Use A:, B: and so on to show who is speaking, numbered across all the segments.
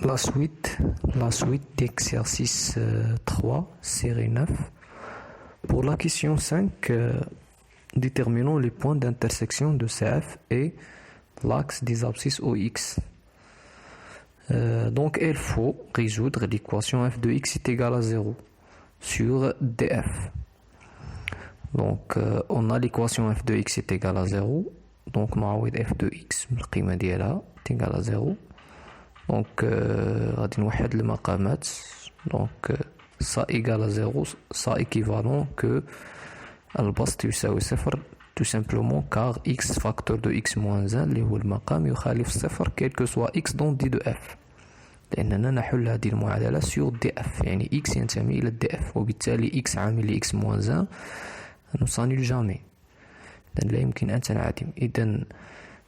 A: la suite d'exercice 3, série 9. Pour la question 5, déterminons les points d'intersection de CF et l'axe des abscisses OX. Donc il faut résoudre l'équation f de x est égal à 0 sur df. Donc on a l'équation f de x est égal à 0. Donc نعوض f de x بالقيمة ديالها est égal à 0. Donc غادي نوحد المقامات. Donc ça égale à 0, ça équivalent que البسط يساوي صفر tout simplement car x facteur de x moins 1 اللي هو المقام يخالف صفر quel que soit x dans d de f. لأننا نحل هذه المعادلة sur df يعني x ينتمي إلى df وبالتالي x عامل x moins 1 nous s'annule jamais. إذن لا يمكن أن تنعدم. إذن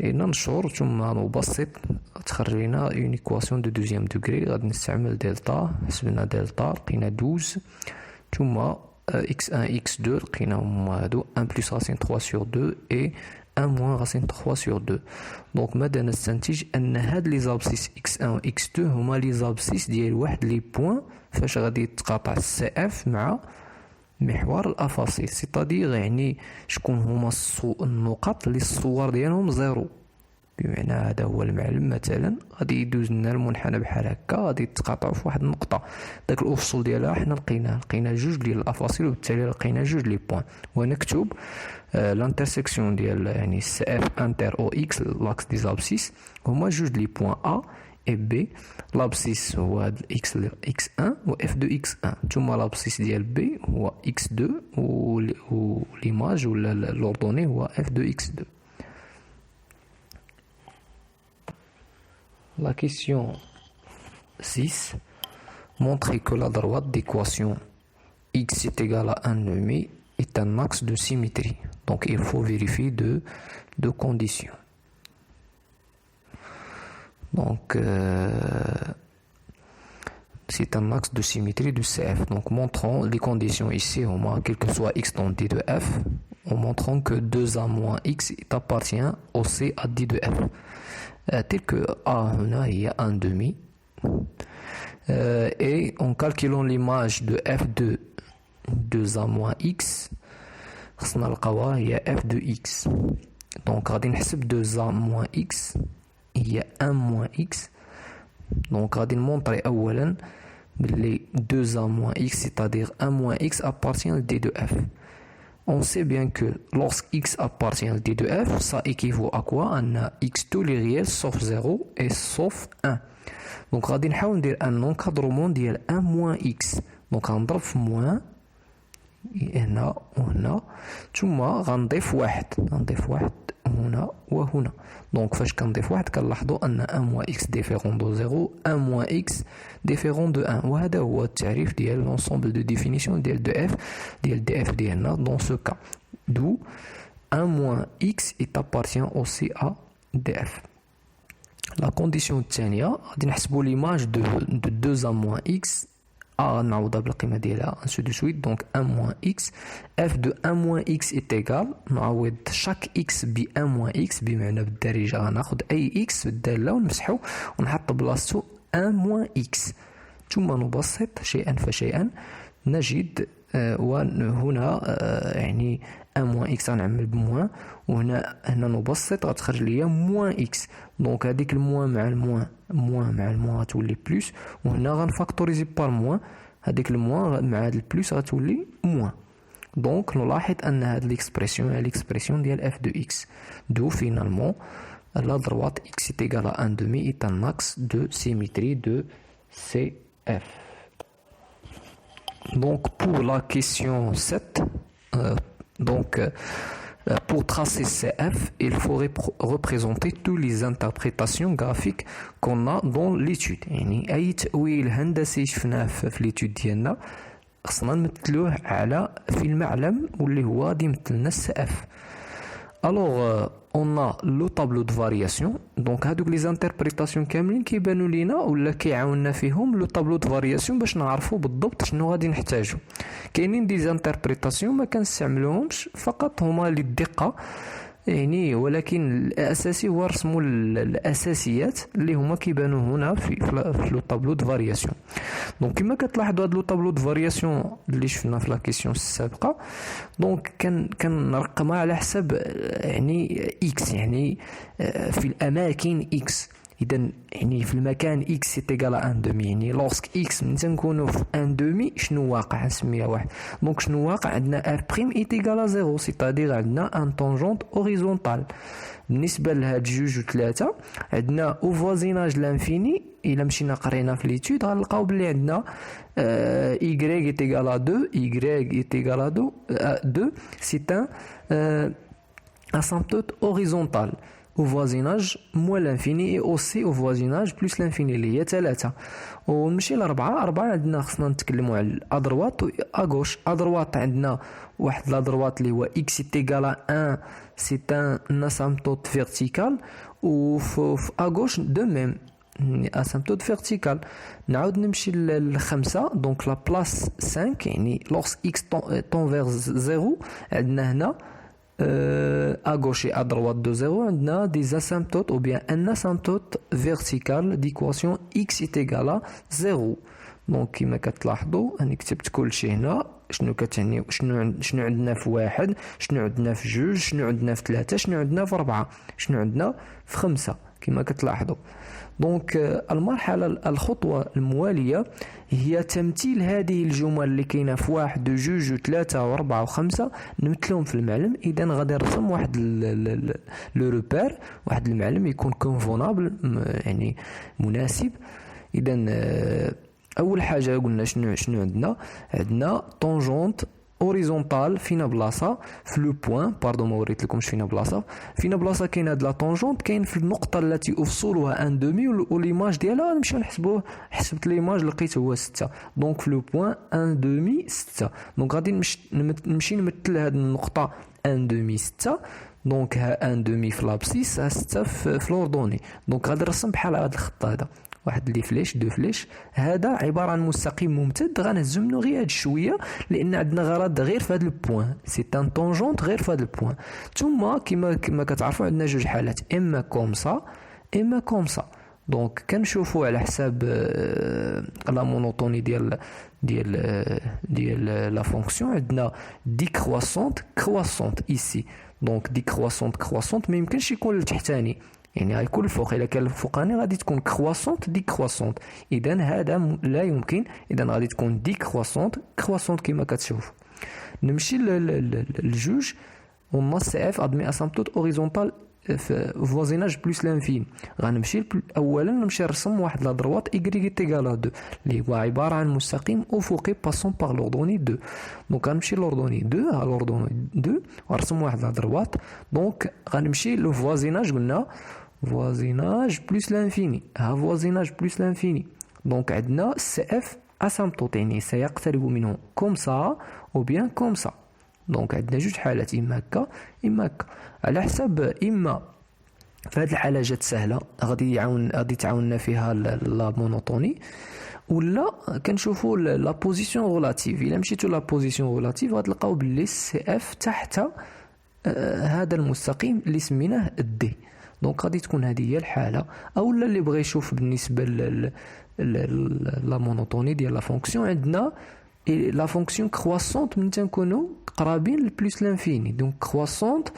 A: ننشر ثم نبسط تخرج لنا une équation de deuxième degré. غادي نستعمل دلتا. حسبنا دلتا لقينا 12 ثم x1 x2 لقينا هما هادو 1 plus racine 3 sur 2 et 1 moins racine 3 sur 2. دونك ماذا نستنتج ان هاد لي زابسيس x1 و x2 هما لي زابسيس ديال واحد لي بوين فاش غادي يتقاطع السي اف مع محور الافاصيل سيتادير يعني شكون هما النقط اللي الصور ديالهم زيرو. بمعنى هذا هو المعلم مثلا غادي يدوز لنا المنحنى بحال هكا غادي يتقاطعوا في واحد النقطه داك الافصل ديالها حنا لقينا جوج ديال الافاصيل وبالتالي لقينا جوج لي بوين ونكتب l'intérsection ديال يعني سي اف انتر او اكس لاكس دي زابسيس هما جوج لي بوين ا et B. L'abscisse هو x1 و f de x1 ثم l'abscisse ديال B هو x2 و l'image ou l'ordonnée هو f de x2. La question 6. Montrer que la droite d'équation x est égale à 1,5 est un axe de symétrie. Donc il faut vérifier deux conditions. Donc c'est un axe de symétrie de CF. Donc montrons les conditions ici, au moins quel que soit x dans D de F, en montrant que 2A moins x appartient au C à D de F. Tel que A il y a 1,5. Et en calculant l'image de F de 2A moins x, il y a F de x. Donc غادي نحسب 2A moins x. Il y a 1 moins x. Donc غادي نمونطري اولا بلي 2a moins x c'est-à-dire 1 moins x appartient à d de f. On sait bien que lorsque x appartient à d de f, ça équivaut à quoi? À x tous les réels sauf 0 et sauf 1. Donc غادي نحاول ندير un encadrement ديال 1 moins x. Donc غنضرب في moins هنا وهنا ثم غنضيف واحد هنا وهنا. Donc فاش كنضيف واحد كنلاحظوا ان 1 moins x différent de 0 1 moins x différent de 1 وهذا هو التعريف ديال l'ensemble de définition ديال df ديالنا dans ce cas. D'où 1 moins x est appartient aussi à df. La condition الثانية غادي نحسبوا l'image de 2a moins x نعوضها بالقيمة ديالها ainsi de suite. Donc 1 moins x f de 1 moins x est égal نعوض chaque x ب 1 moins x بمعنى بالدارجة غناخد أي x بالدالة ونمسحو ونحط بلاصتو 1 moins x ثم نبسط شيئا فشيئا نجد وهنا يعني 1 moins x غنعمل بموان وهنا نبسط غتخرج ليا موان x. دونك هذيك الموان مع الموان مع الموان غتولي بلس وهنا غنفاكتوريزي بار موان هذيك الموان مع هاد البلس غتولي موان. دونك نلاحظ ان هاد ليكسبرسيون هي ليكسبرسيون ديال f de x. D'où finalement la droite x est égale à 1,5 est un axe de symétrie de CF. Donc pour la question 7, pour tracer CF, il faut représenter toutes les interprétations graphiques qu'on a dans l'étude. يعني أي تأويل هندسي شفناه في l'étude ديالنا خصنا نمثلوه على في المعلم واللي هو غادي يمثلنا CF. Alors on a le tableau de variation. Donc هادوك لي زانتربريتاسيون كاملين كيبانوا لينا ولا كيعاوننا فيهم لو طابلو دو فارياسيون باش نعرفوا بالضبط شنو غادي نحتاجو. كاينين دي زانتربريتاسيون ما كنستعملوهمش فقط هما للدقه يعني، ولكن الاساسي هو رسم الاساسيات اللي هما كيبانوا هنا في لو طابلو دو فارياسيون. دونك كما كتلاحظوا هذا لو طابلو دو فارياسيون اللي شفنا في لا كيسيون السابقه، دونك كنرقمها على حسب يعني اكس، يعني في الاماكن اكس. اذا يعني في المكان اكس سي ايكال ان دومي، يعني لوسك اكس من تنكونوا في ان دومي شنو واقع؟ نسميها واحد. دونك شنو واقع؟ عندنا اف بريم اي ايكال زيرو، سيتادير عندنا ان طونجونت اوريزونتال. بالنسبه لهاد جوج وثلاثه عندنا او فوازيناج لانفيني. الا مشينا قرينا في ليتود غنلقاو بلي عندنا y est égal à 2 y est égal à 2 c'est un asymptote horizontal au voisinage moins l'infini et aussi au voisinage plus l'infini اللي هي 3. ونمشي لأربعة. عندنا خصنا نتكلموا على الادروات و اغوش. ادروات عندنا واحد الادروات اللي هو x est égal à 1 c'est un asymptote vertical، وفي اغوش دو ميم asymptote vertical. نعاود نمشي للخمسة. دونك لا بلاس 5 يعني لوغس x tend vers 0 عندنا هنا à gauche et à droite de 0 عندنا des asymptotes ou bien un asymptote vertical d'équation x est égal à 0. دونك كما كتلاحظوا انا كتبت كلشي هنا. شنو كتعني؟ شنو عندنا في واحد، شنو عندنا في جوج، شنو عندنا في ثلاثة، شنو عندنا في أربعة، شنو عندنا في خمسة كما كتلاحظوا. دونك المرحلة الخطوة الموالية هي تمثيل هذه الجمل اللي كاينة في واحد وجوج وثلاثة وأربعة وخمسة، نمثلهم في المعلم. إذا غادي نرسم واحد لو روبير، واحد المعلم يكون كونفونابل يعني مناسب. إذا أول حاجة قلنا شنو عندنا طونجونت اوريزونتال فينا بلاصه في لو بوين. باردون ما وريت لكمش فينا بلاصه كاين هاد لا طونجونت كاين في النقطه التي افصلها ان دومي، وليماج ديالها نمشي نحسبوه. حسبت ليماج لقيت هو 6. دونك في لو بوين ان دومي 6. دونك غادي نمشي نمثل هاد النقطه ان دومي 6. دونك ها ان دومي في لابسيس، ها 6 في لوردوني. دونك غادي نرسم بحال هاد الخط هذا، واحد لي فليش دو فليش. هذا عباره عن مستقيم ممتد. غنهزو منو غير هاد شويه لان عندنا غرض غير في هذا البوين، سي ان طونجونت غير في هذا البوين. ثم كما كتعرفوا عندنا جوج حالات، اما كومسا اما كومسا. دونك كنشوفوا على حساب لا مونوتوني ديال لا فونكسيون. عندنا دي كرواسونت ايسي. دونك دي كرواسونت ما يمكنش يكون التحتاني، يعني غيكون الفوق. الا كان الفوقاني غادي تكون كرواسونت دي كرواسونت، اذا هذا لا يمكن. اذا غادي تكون دي كرواسونت كما كتشوف. نمشي للجوج ونص سي اف ادمي اسامبتوت اوريزونتال في فوازيناج بلس لانفين. غنمشي اولا نمشي نرسم واحد لا دروات ايغري ايغال 2 اللي هو عباره عن مستقيم افقي باسون باغ لوردوني 2. دونك غنمشي لوردوني 2 ها لوردوني 2 ونرسم واحد لا دروات. دونك غنمشي لو فوازيناج، قلنا فوازيناج بلس لانفيني، ها فوازيناج بلس لانفيني. دونك عندنا سي اف اسامبتوت يعني سيقترب منه كوم سا او بيان كوم سا. دونك عندنا جوج حالات، اما هكا اما هكا، على حسب. اما في هذه الحاله جات سهله غادي تعاوننا فيها لا مونوتوني، ولا كنشوفوا لا بوزيسيون ريلاتيف. الا مشيتو لا بوزيسيون ريلاتيف غتلقاو باللي سي اف تحت هذا المستقيم اللي سميناه دي. دونك غادي تكون هذه هي الحاله. اولا اللي بغى يشوف بالنسبه لا مونوتوني ديال لا فونكسيون، عندنا لا فونكسيون كرواسونت من تنكونوا قرابين لبلس لانفيني. دونك كرواسونت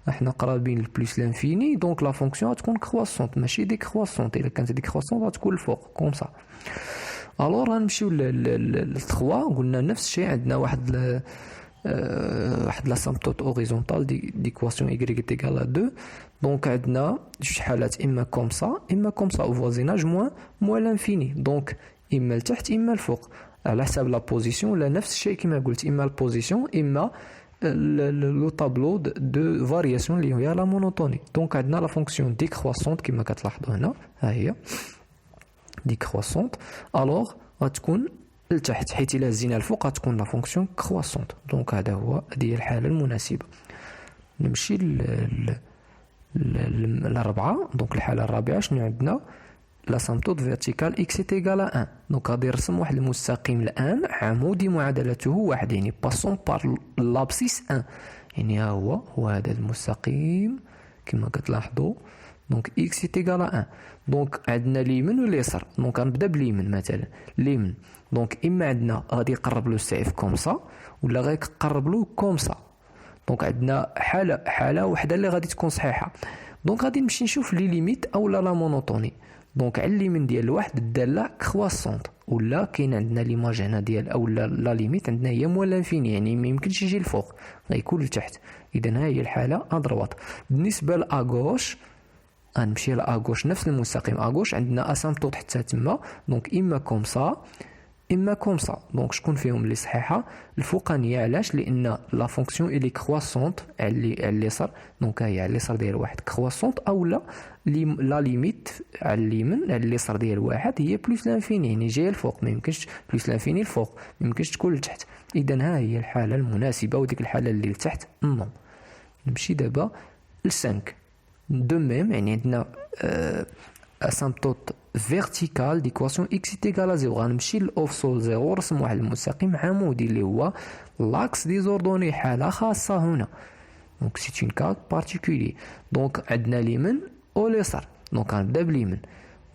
A: احنا قرابين لبلس لانفيني، دونك لا فونكسيون غتكون كرواسونت ماشي دي كرواسونت. الا كانت دي كرواسونت غتكون الفوق كوم سا. الوغ غنمشيو ل 3. قلنا نفس الشيء، عندنا واحد لاسامبتوت اوريزونتال ديكواسيون ايغري ايغال 2. دونك عندنا جوج حالات، اما كوم سا او فوازيناج موان لانفيني. دونك اما لتحت اما الفوق على حساب لا بوزيسيون، ولا نفس الشيء كما قلت، اما البوزيسيون اما لو طابلو دو فارياسيون اللي هي لا مونوتوني. دونك عندنا لا فونكسيون ديكرواسونت كما كتلاحظوا هنا، ها هي ديكرواسونت. الوغ غتكون لتحت، حيت الا هزينا الفوق غتكون لا فونكسيون كرواسونت. دونك هذا هو، هذه الحاله المناسبه. نمشي للرابعه. دونك الحاله الرابعه شنو عندنا؟ لاسامبتوت فيرتيكال اكس اي ايغال 1. دونك غادي نرسم واحد المستقيم الان عمودي معادلته واحد، يعني باسون بار لابسيس 1. يعني ها هو هذا المستقيم كما كتلاحظوا. دونك اكس ايكال 1. دونك عندنا اليمين واليسار. دونك غنبدا باليمين مثلا. اليمين دونك اما عندنا غادي يقرب له السي اف كومسا ولا غيقرب له كومسا. دونك عندنا حاله وحده اللي غادي تكون صحيحه. دونك غادي نمشي نشوف لي ليميت اولا لا مونوتوني. دونك على اليمين ديال الواحد الداله كرواسونط ولا كاين عندنا ليماج هنا ديال اولا لا ليميت عندنا هي موال لانفيني، يعني ما يمكنش يجي الفوق غيكون لتحت. اذا ها هي الحاله ادروات. بالنسبه لاغوش غنمشي لاغوش نفس المستقيم. اغوش عندنا اسامبتوط حتى تما. دونك اما كومسا اما كومسا. دونك شكون فيهم اللي صحيحه؟ الفوقانيه. علاش؟ لان لا فونكسيون الي كرواسونط على اليسار. دونك هي على اليسار ديال واحد كرواسونط اولا لا ليميت على اليمين على اليسار ديال واحد هي بلوس لانفيني، يعني جايه الفوق. ما يمكنش بلوس لانفيني الفوق، ما يمكنش تكون لتحت. اذا ها هي الحاله المناسبه، وديك الحاله اللي لتحت نو. نمشي دابا ل5 دو ميم. يعني عندنا اسامبتوط فيرتيكال ديكواسيون اكس ايكال 0. غنمشي للاوف سول 0 ورسم واحد المستقيم عمودي اللي هو لاكس ديزوردوني، حاله خاصه هنا. دونك سي اون كا بارتيكولي. دونك عندنا اليمين واليسار. دونك غنبدا باليمين.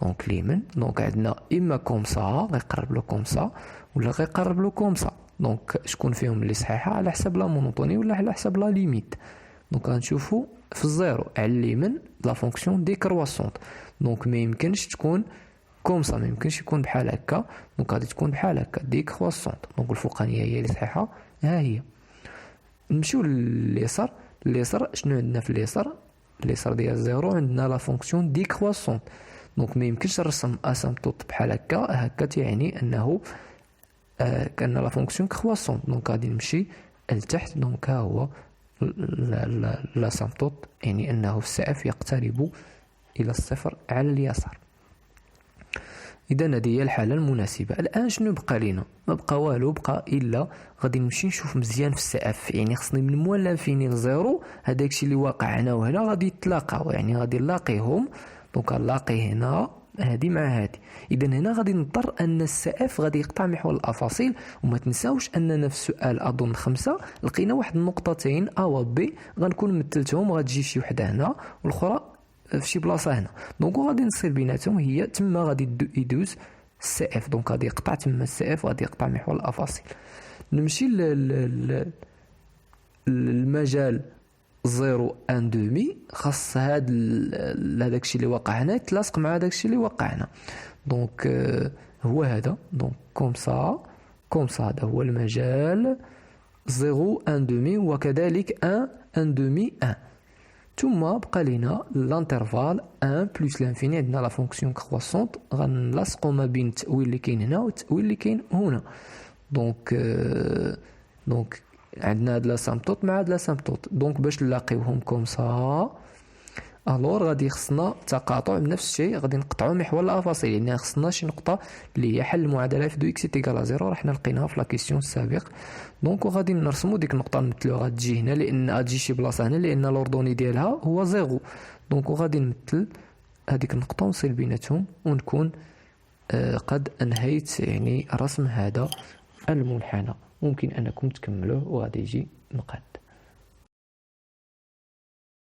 A: دونك اليمين دونك عندنا اما كومسا غيقرب له كومسا ولا غيقرب له كومسا. دونك شكون فيهم اللي صحيحه على حسب لا مونوتوني ولا على حسب لا ليميت. دونك غنشوفوا في الزيرو على اليمين لا فونكسيون ديكرواسونط. دونك ما يمكنش تكون كومسا، ما يمكنش يكون بحال هكا. دونك غادي تكون بحال هكا ديكرواسونط. دونك الفوقانيه هي اللي صحيحه. ها هي. نمشيو لليسار. اليسار شنو عندنا في اليسار؟ اليسار ديال زيرو عندنا لا فونكسيون ديكرواسونط. دونك ما يمكنش نرسم اسامبتوط بحال هكا تعني انه كان لا فونكسيون كرواسونط. دونك غادي نمشي لتحت. دونك ها هو لاسامبتوط، يعني انه السي اف يقترب الى الصفر على اليسار. اذا هذه هي الحاله المناسبه. الان شنو بقى لينا؟ ما بقى والو، بقى الا غادي نمشي نشوف مزيان في السي اف. يعني خصني من موال لانفيني لزيرو هذاك الشيء اللي واقع هنا وهنا غادي يتلاقاو، يعني غادي نلاقيهم. دونك نلاقي هنا هادي مع هادي. اذا هنا غادي نضطر ان السي اف غادي يقطع محور الافاصيل. وما تنساوش اننا في السؤال اظن 5 لقينا واحد النقطتين ا و بي غنكون مثلتهم، غتجي شي وحده هنا والاخرى في شي بلاصه هنا. دونك غادي نصير بيناتهم هي تما غادي يدوز السي اف. دونك غادي يقطع تما السي اف غادي يقطع محور الافاصيل. نمشي المجال 0 1 دومي. خاص هذاك الشيء اللي واقع هنا يتلاصق مع هذاك الشيء اللي واقع هنا. دونك هو هذا. دونك كومسا هذا هو المجال 0 1 دومي، وكذلك 1 دومي 1. ثم بقى لنا لانترفال 1 بلس لانفيني. عندنا لا فونكسيون كرواسونط غنلاصقوا ما بين التأويل اللي كاين هنا والتأويل اللي كاين هنا. دونك عندنا هاد لاسامبتوط مع هاد لاسامبتوط. دونك باش نلاقيوهم كومسا الور غادي خصنا تقاطع بنفس الشيء، غادي نقطعوا محور الافاصيل. يعني خصنا شي نقطه اللي هي حل المعادله اف دو اكس ايكال 0. رحنا لقيناها في لا كيسيون السابق. دونك وغادي نرسموا ديك النقطه نمثلوها غتجي هنا، لان غتجي شي بلاصه هنا لان لوردوني ديالها هو 0. دونك وغادي نمثل هذيك النقطه ونصل بيناتهم ونكون قد انهيت يعني رسم هذا المنحنى. ممكن انكم تكملوه وغادي يجي مقاد.